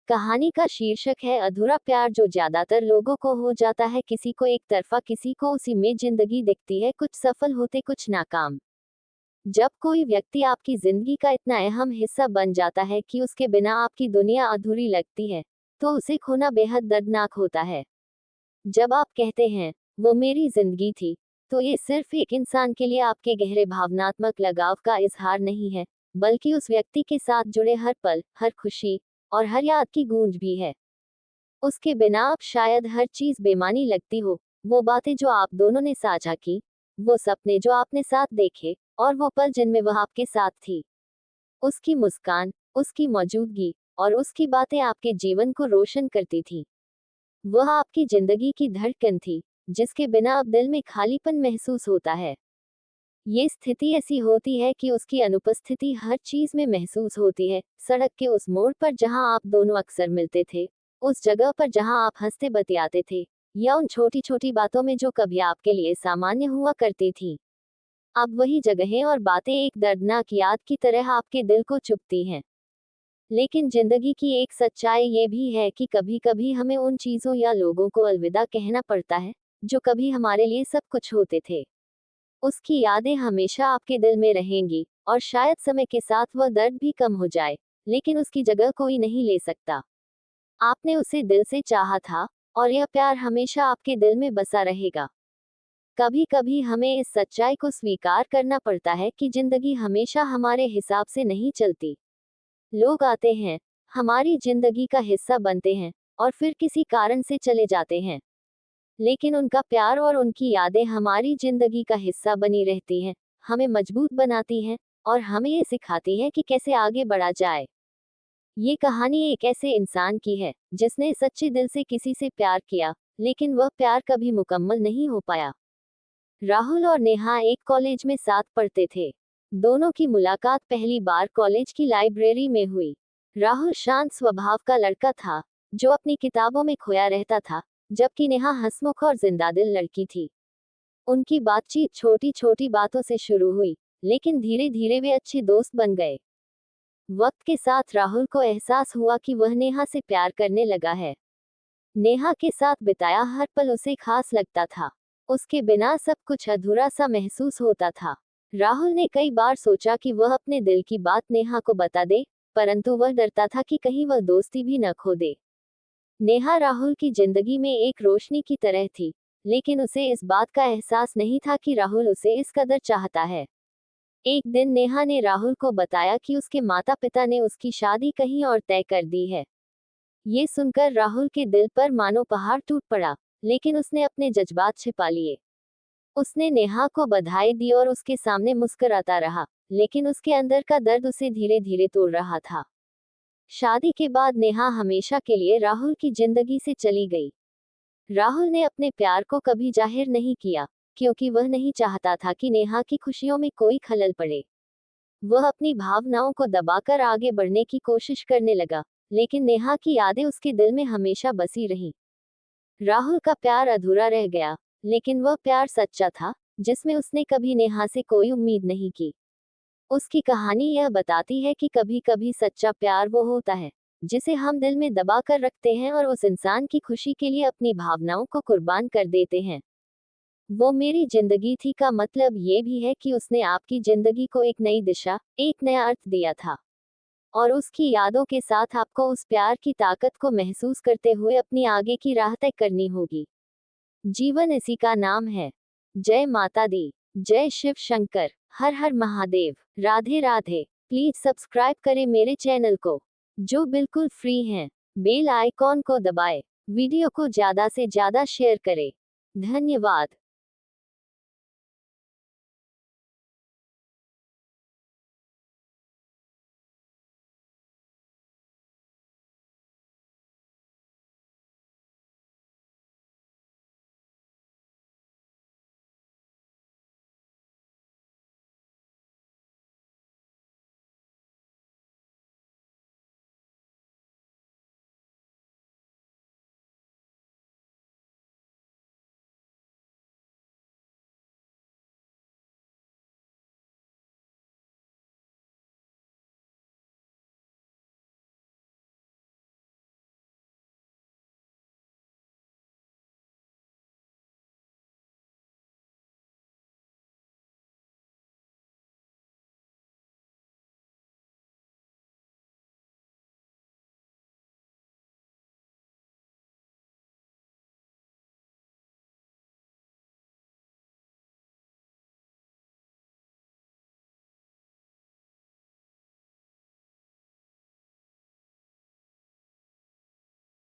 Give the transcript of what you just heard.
कहानी का शीर्षक है अधूरा प्यार, जो ज्यादातर लोगों को हो जाता है किसी को एक तरफा, किसी को उसी में जिंदगी दिखती है, कुछ सफल होते कुछ नाकाम। जब कोई व्यक्ति आपकी जिंदगी का इतना अहम हिस्सा बन जाता है कि उसके बिना आपकी दुनिया अधूरी लगती है, तो उसे खोना बेहद दर्दनाक होता है। जब आप कहते हैं वो मेरी जिंदगी थी, तो ये सिर्फ एक इंसान के लिए आपके गहरे भावनात्मक लगाव का इजहार नहीं है, बल्कि उस व्यक्ति के साथ जुड़े हर पल, हर खुशी और हर याद की गूंज भी है। उसके बिना आप शायद हर चीज बेमानी लगती हो, वो बातें जो आप दोनों ने साझा की, वो सपने जो आपने साथ देखे, और वो पल जिनमें वह आपके साथ थी। उसकी मुस्कान, उसकी मौजूदगी और उसकी बातें आपके जीवन को रोशन करती थी। वह आपकी जिंदगी की धड़कन थी, जिसके बिना अब दिल में खालीपन महसूस होता है। ये स्थिति ऐसी होती है कि उसकी अनुपस्थिति हर चीज में महसूस होती है। सड़क के उस मोड़ पर जहां आप दोनों अक्सर मिलते थे, उस जगह पर जहां आप हंसते बतियाते थे, या उन छोटी छोटी बातों में जो कभी आपके लिए सामान्य हुआ करती थी। अब वही जगहें और बातें एक दर्दनाक याद की तरह आपके दिल को चुभती हैं। लेकिन जिंदगी की एक सच्चाई ये भी है कि कभी कभी हमें उन चीजों या लोगों को अलविदा कहना पड़ता है, जो कभी हमारे लिए सब कुछ होते थे। उसकी यादें हमेशा आपके दिल में रहेंगी, और शायद समय के साथ वह दर्द भी कम हो जाए, लेकिन उसकी जगह कोई नहीं ले सकता। आपने उसे दिल से चाहा था, और यह प्यार हमेशा आपके दिल में बसा रहेगा। कभी कभी हमें इस सच्चाई को स्वीकार करना पड़ता है कि जिंदगी हमेशा हमारे हिसाब से नहीं चलती। लोग आते हैं, हमारी जिंदगी का हिस्सा बनते हैं, और फिर किसी कारण से चले जाते हैं। लेकिन उनका प्यार और उनकी यादें हमारी जिंदगी का हिस्सा बनी रहती हैं, हमें मजबूत बनाती हैं, और हमें ये सिखाती हैं कि कैसे आगे बढ़ा जाए। ये कहानी एक ऐसे इंसान की है, जिसने सच्चे दिल से किसी से प्यार किया, लेकिन वह प्यार कभी मुकम्मल नहीं हो पाया। राहुल और नेहा एक कॉलेज में साथ पढ़ते थे। दोनों की मुलाकात पहली बार कॉलेज की लाइब्रेरी में हुई। राहुल शांत स्वभाव का लड़का था, जो अपनी किताबों में खोया रहता था, जबकि नेहा हंसमुख और जिंदादिल लड़की थी। उनकी बातचीत छोटी छोटी बातों से शुरू हुई, लेकिन धीरे धीरे वे अच्छे दोस्त बन गए। वक्त के साथ राहुल को एहसास हुआ कि वह नेहा से प्यार करने लगा है। नेहा के साथ बिताया हर पल उसे खास लगता था। उसके बिना सब कुछ अधूरा सा महसूस होता था। राहुल ने कई बार सोचा कि वह अपने दिल की बात नेहा को बता दे, परंतु वह डरता था कि कहीं वह दोस्ती भी न खो दे। नेहा राहुल की जिंदगी में एक रोशनी की तरह थी, लेकिन उसे इस बात का एहसास नहीं था कि राहुल उसे इस कदर चाहता है। एक दिन नेहा ने राहुल को बताया कि उसके माता पिता ने उसकी शादी कहीं और तय कर दी है। ये सुनकर राहुल के दिल पर मानो पहाड़ टूट पड़ा, लेकिन उसने अपने जज्बात छिपा लिए। उसने नेहा को बधाई दी और उसके सामने मुस्कुराता रहा, लेकिन उसके अंदर का दर्द उसे धीरे धीरे तोड़ रहा था। शादी के बाद नेहा हमेशा के लिए राहुल की जिंदगी से चली गई। राहुल ने अपने प्यार को कभी जाहिर नहीं किया, क्योंकि वह नहीं चाहता था कि नेहा की खुशियों में कोई खलल पड़े। वह अपनी भावनाओं को दबाकर आगे बढ़ने की कोशिश करने लगा, लेकिन नेहा की यादें उसके दिल में हमेशा बसी रहीं। राहुल का प्यार अधूरा रह गया, लेकिन वह प्यार सच्चा था, जिसमें उसने कभी नेहा से कोई उम्मीद नहीं की। उसकी कहानी यह बताती है कि कभी कभी सच्चा प्यार वो होता है, जिसे हम दिल में दबा कर रखते हैं और उस इंसान की खुशी के लिए अपनी भावनाओं को कुर्बान कर देते हैं। वो मेरी जिंदगी थी का मतलब ये भी है कि उसने आपकी जिंदगी को एक नई दिशा, एक नया अर्थ दिया था। और उसकी यादों के साथ आपको उस प्यार की ताकत को महसूस करते हुए अपनी आगे की राह तय करनी होगी। जीवन इसी का नाम है। जय माता दी, जय शिव शंकर, हर हर महादेव, राधे राधे। प्लीज सब्सक्राइब करें मेरे चैनल को, जो बिल्कुल फ्री हैं। बेल आइकॉन को दबाएं। वीडियो को ज्यादा से ज्यादा शेयर करें। धन्यवाद।